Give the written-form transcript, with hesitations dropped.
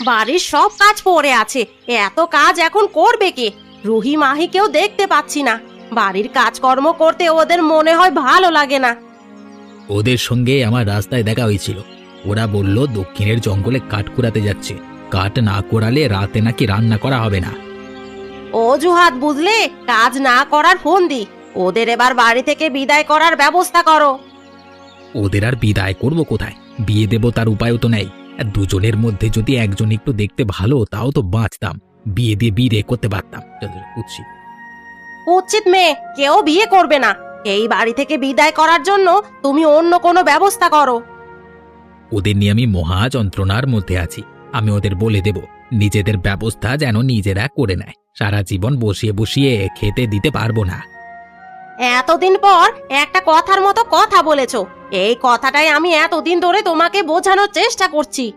বাড়ির সব কাজ পড়ে আছে, এত কাজ এখন করবে কে? রুহি মাহিকেও দেখতে পাচ্ছি না। বাড়ির কাজকর্ম করতে ওদের মনে হয় ভালো লাগে না। ওদের সঙ্গে আমার রাস্তায় দেখা হয়েছিল। ওরা বলল দক্ষিণের জঙ্গলে কাঠ কুড়াতে যাচ্ছে। কাঠ না কোড়ালে রাতে নাকি রান্না করা হবে না। অজুহাত বুঝলে কাজ না করার ফোন দি। ওদের এবার বাড়ি থেকে বিদায় করার ব্যবস্থা করো। ওদের আর বিদায় করব কোথায়? বিয়ে দেব তার উপায়ও তো নেই। আর দুজনের মধ্যে যদি একজন একটু দেখতে ভালো, তাও তো বাঁচতাম। বিয়ে দিয়ে বিয়ে করতে পারতাম। বুঝছি। উচিত মেয়ে কেউ বিয়ে করবে না। এই বাড়ি থেকে বিদায় করার জন্য তুমি অন্য কোনো ব্যবস্থা করো। ওদের নিয়ে আমি মহা যন্ত্রণার মধ্যে আছি। আমি ওদের বলে দেব নিজেদের ব্যবস্থা যেন নিজেরা করে নেয়। সারা জীবন বসিয়ে বসিয়ে খেতে দিতে পারবো না। এতদিন পর একটা কথার মতো কথা বলেছো। এই কথাটাই আমি এতদিন ধরে তোমাকে বোঝানোর চেষ্টা করছি।